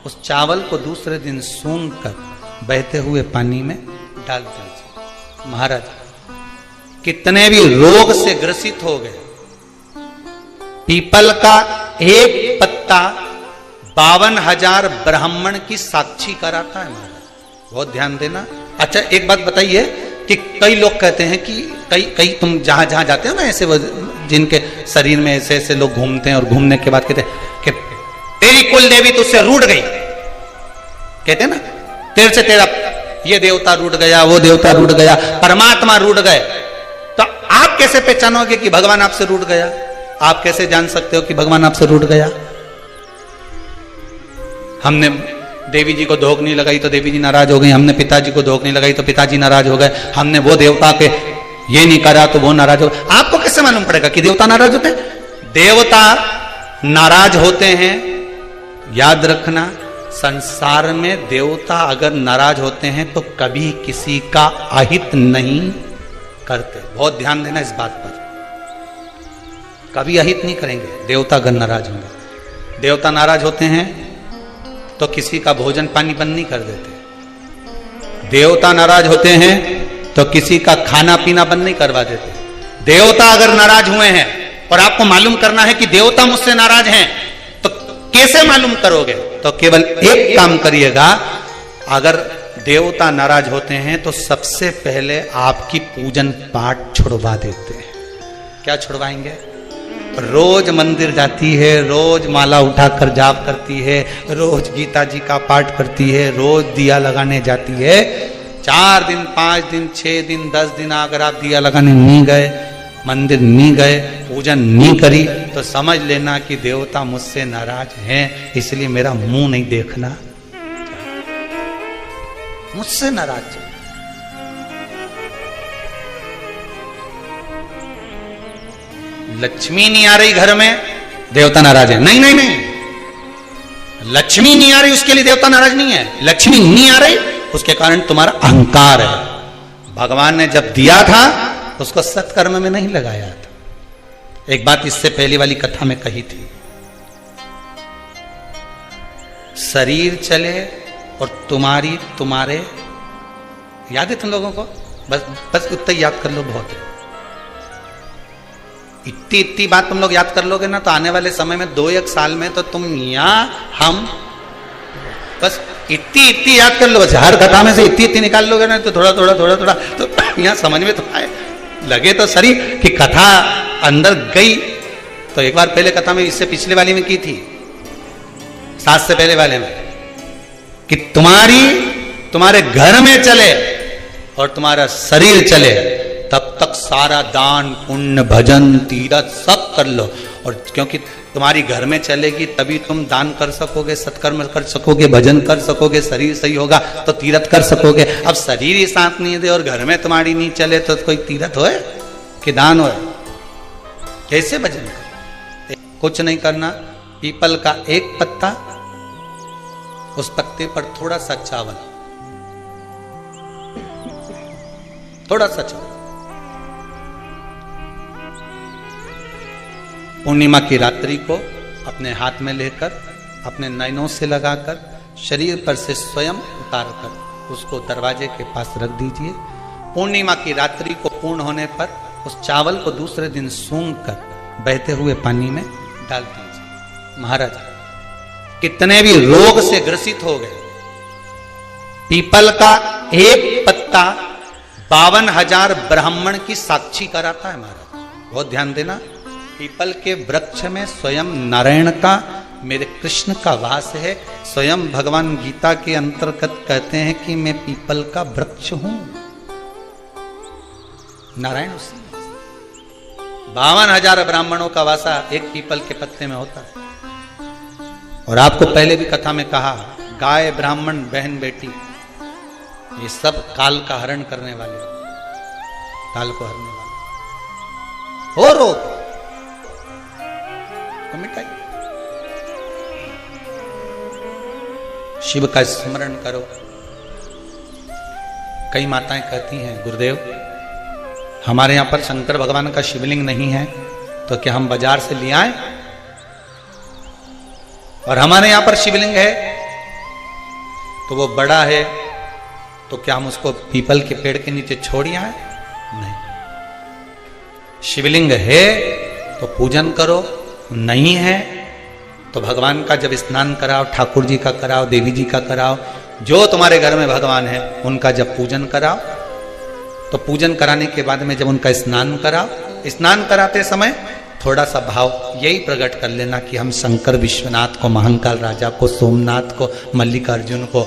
उस चावल को दूसरे दिन सूंघ कर बहते हुए पानी में डाल दीजिए। महाराज कितने भी रोग से ग्रसित हो गए, पीपल का एक पत्ता 52,000 ब्राह्मण की साक्षी कराता है महाराज। बहुत ध्यान देना। अच्छा एक बात बताइए कि कई लोग कहते हैं कि कई तुम जहां जहां जाते हो ना, ऐसे जिनके शरीर में ऐसे ऐसे लोग घूमते हैं और घूमने के बाद कहते हैं कि तेरी कुल देवी तुझसे रूठ गई, कहते हैं ना, तेरे से तेरा ये देवता रूठ गया, वो देवता रूठ गया, परमात्मा रूठ गए। तो आप कैसे पहचानोगे कि भगवान आपसे रूठ गया? आप कैसे जान सकते हो कि भगवान आपसे रूठ गया? हमने देवी जी को धोख नहीं लगाई तो देवी जी नाराज हो गई, हमने पिताजी को धोख नहीं लगाई तो पिताजी नाराज हो गए, हमने वो देवता के ये नहीं करा तो वो नाराज हो गए। आपको कैसे मालूम पड़ेगा कि देवता नाराज होते हैं? देवता नाराज होते हैं। याद रखना, संसार में देवता अगर नाराज होते हैं तो कभी किसी का अहित नहीं करते। बहुत ध्यान देना इस बात पर, कभी अहित नहीं करेंगे देवता अगर नाराज होंगे। देवता नाराज होते हैं तो किसी का भोजन पानी बंद नहीं कर देते। देवता नाराज होते हैं तो किसी का खाना पीना बंद नहीं करवा देते। देवता अगर नाराज हुए हैं और आपको मालूम करना है कि देवता मुझसे नाराज हैं, तो कैसे मालूम करोगे? तो केवल एक काम करिएगा, अगर देवता नाराज होते हैं तो सबसे पहले आपकी पूजन पाठ छुड़वा देते हैं। क्या छुड़वाएंगे? रोज मंदिर जाती है, रोज माला उठाकर जाप करती है, रोज गीता जी का पाठ करती है, रोज दिया लगाने जाती है। 4 दिन 5 दिन 6 दिन 10 दिन अगर आप दिया लगाने नहीं गए, मंदिर नहीं गए, पूजन नहीं करी, तो समझ लेना कि देवता मुझसे नाराज हैं, इसलिए मेरा मुंह नहीं देखना, मुझसे नाराज है। लक्ष्मी नहीं आ रही घर में, देवता नाराज है। नहीं नहीं नहीं, लक्ष्मी नहीं आ रही उसके लिए देवता नाराज नहीं है। लक्ष्मी नहीं आ रही उसके कारण तुम्हारा अहंकार है। भगवान ने जब दिया था उसको सत्कर्म में नहीं लगाया था। एक बात इससे पहली वाली कथा में कही थी, शरीर चले और तुम्हारे याद है तुम लोगों को? बस उतना याद कर लो, बहुत है। इतनी बात तुम लोग याद कर लोगे ना तो आने वाले समय में 2-1 साल में तो तुम हम बस इतनी याद कर लो। बस हर कथा में से इतनी निकाल लोगे ना तो थोड़ा तो यहाँ समझ में तो आए, लगे तो सही कि कथा अंदर गई। तो एक बार पहले कथा में, इससे पिछले वाली में की थी, 7 से पहले वाले में, कि तुम्हारे घर में चले और तुम्हारा शरीर चले, तब तक सारा दान पुण्य भजन तीरथ सब कर लो। और क्योंकि तुम्हारी घर में चलेगी तभी तुम दान कर सकोगे, सत्कर्म कर सकोगे, भजन कर सकोगे, शरीर सही होगा तो तीरथ कर सकोगे। अब शरीर ही साथ नहीं दे और घर में तुम्हारी नहीं चले तो कोई तीरथ होए कि दान होए? कैसे भजन करो? कुछ नहीं करना, पीपल का एक पत्ता, उस पत्ते पर थोड़ा सा चावल, थोड़ा सा चावल, पूर्णिमा की रात्रि को अपने हाथ में लेकर, अपने नयनों से लगाकर, शरीर पर से स्वयं उतारकर उसको दरवाजे के पास रख दीजिए। पूर्णिमा की रात्रि को पूर्ण होने पर उस चावल को दूसरे दिन सूंघ कर बहते हुए पानी में डाल दीजिए। महाराज कितने भी रोग से ग्रसित हो गए, पीपल का एक पत्ता 52,000 ब्राह्मण की साक्षी कराता है महाराज। बहुत ध्यान देना, पीपल के वृक्ष में स्वयं नारायण का, मेरे कृष्ण का वास है। स्वयं भगवान गीता के अंतर्गत कहते हैं कि मैं पीपल का वृक्ष हूं। नारायण उसी 52,000 ब्राह्मणों का वासा एक पीपल के पत्ते में होता है। और आपको पहले भी कथा में कहा, गाय ब्राह्मण बहन बेटी ये सब काल का हरण करने वाले, काल को हरने वाले हो। रोग तो मिटाइए, शिव का स्मरण करो। कई माताएं कहती हैं, गुरुदेव हमारे यहां पर शंकर भगवान का शिवलिंग नहीं है तो क्या हम बाजार से ले आए? और हमारे यहां पर शिवलिंग है तो वो बड़ा है तो क्या हम उसको पीपल के पेड़ के नीचे छोड़ आए? नहीं। शिवलिंग है तो पूजन करो, नहीं है तो भगवान का जब स्नान कराओ, ठाकुर जी का कराओ, देवी जी का कराओ, जो तुम्हारे घर में भगवान है उनका जब पूजन कराओ, तो पूजन कराने के बाद में जब उनका स्नान कराओ, स्नान कराते समय थोड़ा सा भाव यही प्रकट कर लेना कि हम शंकर विश्वनाथ को, महाकाल राजा को, सोमनाथ को, मल्लिकार्जुन को,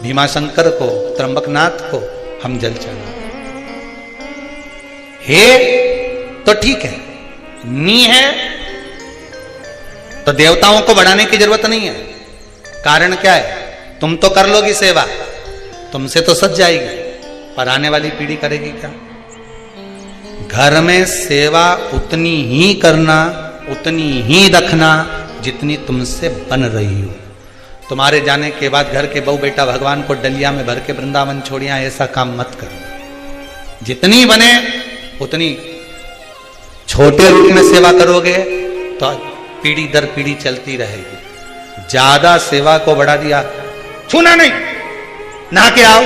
भीमाशंकर को, त्र्यंबकनाथ को हम जल चढ़ा है तो ठीक है, नी है तो देवताओं को बढ़ाने की जरूरत नहीं है। कारण क्या है? तुम तो कर लोगी सेवा, तुमसे तो सज जाएगी, पर आने वाली पीढ़ी करेगी क्या? घर में सेवा उतनी ही करना, उतनी ही रखना जितनी तुमसे बन रही हो। तुम्हारे जाने के बाद घर के बहू बेटा भगवान को डलिया में भर के वृंदावन छोड़िया, ऐसा काम मत करो। जितनी बने उतनी छोटे रूप में सेवा करोगे तो पीढ़ी दर पीढ़ी चलती रहेगी। ज्यादा सेवा को बढ़ा दिया, छूना नहीं, नहा के आओ,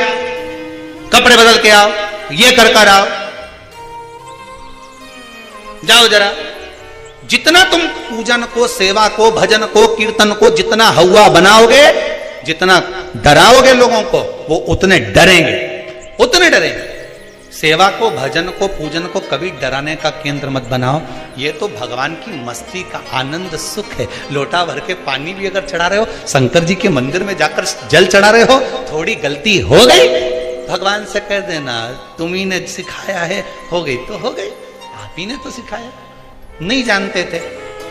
कपड़े बदल के आओ, ये कर आओ, जाओ जरा। जितना तुम पूजन को, सेवा को, भजन को, कीर्तन को जितना हवा बनाओगे, जितना डराओगे लोगों को, वो उतने डरेंगे, उतने डरेंगे। सेवा को, भजन को, पूजन को कभी डराने का केंद्र मत बनाओ। ये तो भगवान की मस्ती का आनंद सुख है। लोटा भर के पानी भी अगर चढ़ा रहे हो, शंकर जी के मंदिर में जाकर जल चढ़ा रहे हो, थोड़ी गलती हो गई भगवान से कह देना, तुम्ही ने सिखाया है, हो गई तो हो गई, आप ही ने तो सिखाया, नहीं जानते थे।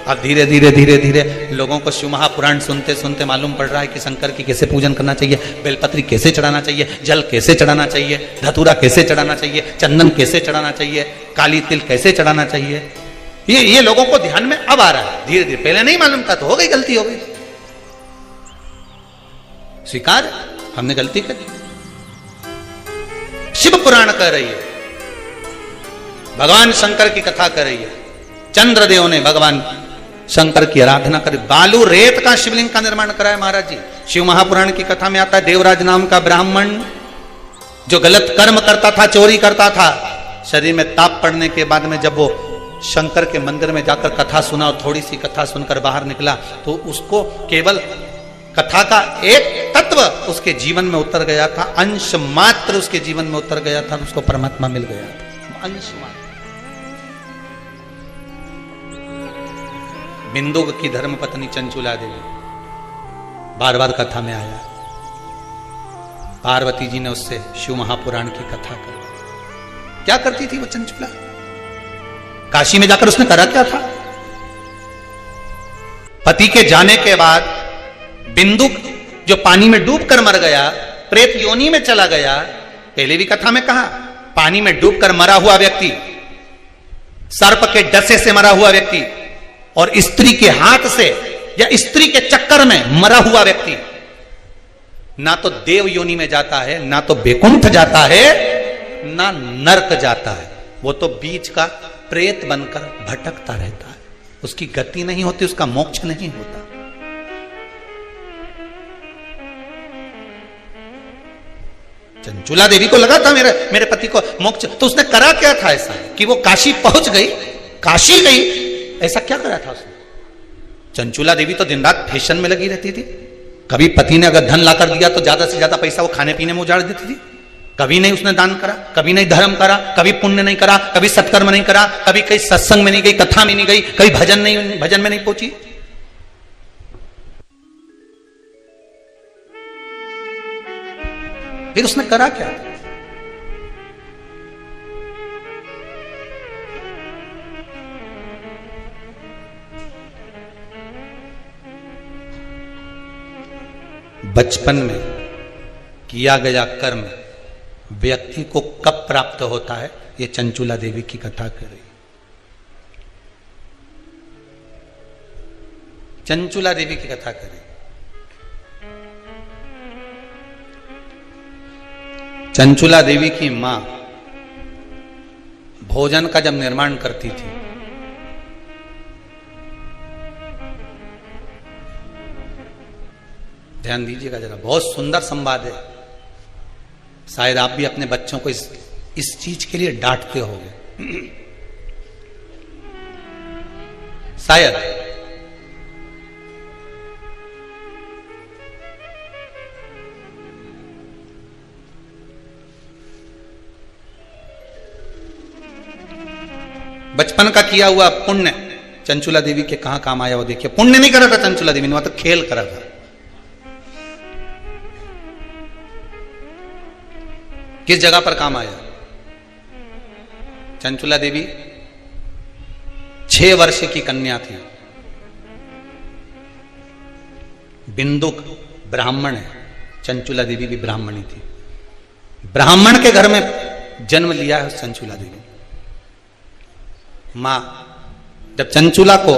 अब धीरे धीरे धीरे धीरे लोगों को शिव महापुराण सुनते सुनते मालूम पड़ रहा है कि शंकर की कैसे पूजन करना चाहिए, बेलपत्री कैसे चढ़ाना चाहिए, जल कैसे चढ़ाना चाहिए, धतूरा कैसे चढ़ाना चाहिए, चंदन कैसे चढ़ाना चाहिए, काली तिल कैसे चढ़ाना चाहिए। ये लोगों को ध्यान में अब आ रहा है धीरे धीरे। पहले नहीं मालूम था तो हो गई, गलती हो गई, स्वीकार, हमने गलती कर। शिव पुराण कह रही है, भगवान शंकर की कथा कर रही है, चंद्रदेव ने भगवान शंकर की आराधना करी, बालू रेत का शिवलिंग का निर्माण कराया महाराज जी। शिव महापुराण की कथा में आता है, देवराज नाम का ब्राह्मण जो गलत कर्म करता था, चोरी करता था, शरीर में ताप पड़ने के बाद में जब वो शंकर के मंदिर में जाकर कथा सुना और थोड़ी सी कथा सुनकर बाहर निकला, तो उसको केवल कथा का एक तत्व उसके जीवन में उतर गया था, अंश मात्र उसके जीवन में उतर गया था, उसको परमात्मा मिल गया था, अंश मात्र। बिंदु की धर्मपत्नी चंचुला देवी बार बार कथा में आया, पार्वती जी ने उससे शिव महापुराण की कथा करवाई। क्या करती थी वो चंचुला? काशी में जाकर उसने करा क्या था? पति के जाने के बाद बिंदु जो पानी में डूबकर मर गया, प्रेत योनि में चला गया। पहले भी कथा में कहा, पानी में डूबकर मरा हुआ व्यक्ति, सर्प के डसे से मरा हुआ व्यक्ति और स्त्री के हाथ से या स्त्री के चक्कर में मरा हुआ व्यक्ति ना तो देव योनि में जाता है, ना तो बैकुंठ जाता है, ना नरक जाता है। वो तो बीच का प्रेत बनकर भटकता रहता है, उसकी गति नहीं होती, उसका मोक्ष नहीं होता। चंचुला देवी को लगा था मेरे पति को मोक्ष, तो उसने करा क्या था ऐसा कि वो काशी पहुंच गई, काशी गई, ऐसा क्या करा था उसने? चंचुला देवी तो दिन रात फैशन में लगी रहती थी। कभी पति ने अगर धन लाकर दिया तो ज्यादा से ज्यादा पैसा वो खाने पीने में उजाड़ देती थी। कभी नहीं उसने दान करा, कभी नहीं धर्म करा, कभी पुण्य नहीं करा, कभी सत्कर्म नहीं करा, कभी कहीं सत्संग में नहीं गई, कथा में नहीं गई, कभी भजन में नहीं पहुंची। फिर उसने करा क्या? बचपन में किया गया कर्म व्यक्ति को कब प्राप्त होता है, ये चंचुला देवी की कथा कर रही। चंचुला देवी की कथा कर रही। चंचुला देवी की मां भोजन का जब निर्माण करती थी, ध्यान दीजिएगा जरा, बहुत सुंदर संवाद है। शायद आप भी अपने बच्चों को इस चीज के लिए डांटते होंगे, शायद। बचपन का किया हुआ पुण्य चंचुला देवी के कहां काम आया वो देखिए। पुण्य नहीं करा था चंचुला देवी ने, वहां तो खेल करा था। किस जगह पर काम आया? चंचुला देवी 6 वर्ष की कन्या थी। बिंदुक ब्राह्मण है, चंचुला देवी भी ब्राह्मणी थी। ब्राह्मण के घर में जन्म लिया है चंचुला देवी। मां जब चंचुला को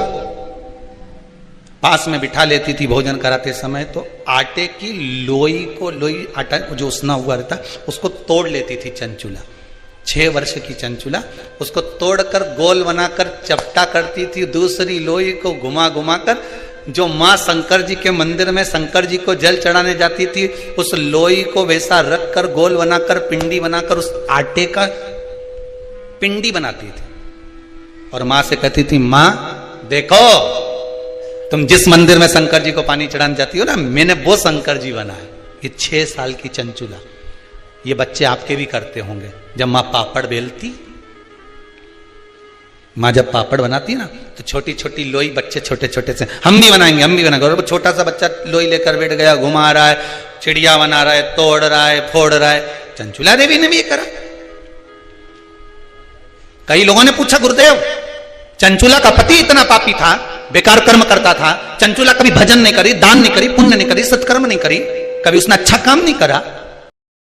पास में बिठा लेती थी भोजन कराते समय, तो आटे की लोई को, लोई आटा जो उसना हुआ रहता उसको तोड़ लेती थी चंचुला। 6 वर्ष की चंचुला उसको तोड़कर गोल बनाकर चपटा करती थी। दूसरी लोई को घुमा घुमा कर जो मां शंकर जी के मंदिर में शंकर जी को जल चढ़ाने जाती थी, उस लोई को वैसा रख कर गोल बनाकर पिंडी बनाकर उस आटे का पिंडी बनाती थी। और मां से कहती थी, मां देखो तुम जिस मंदिर में शंकर जी को पानी चढ़ाने जाती हो ना, मैंने वो शंकर जी बनाया। ये 6 साल की चंचुला। ये बच्चे आपके भी करते होंगे। जब मां पापड़ बेलती, मां जब पापड़ बनाती ना, तो छोटी छोटी लोई बच्चे छोटे छोटे से, हम भी बनाएंगे हम भी बनाएंगे। और छोटा सा बच्चा लोई लेकर बैठ गया, घुमा रहा है, चिड़िया बना रहा है, तोड़ रहा है, फोड़ रहा है। चंचुला देवी ने भी ये करा। कई लोगों ने पूछा, गुरुदेव चंचुला का पति इतना पापी था, बेकार कर्म करता था, चंचुला कभी भजन नहीं करी, दान नहीं करी, पुण्य नहीं करी, सत्कर्म नहीं करी, कभी उसने अच्छा काम नहीं करा,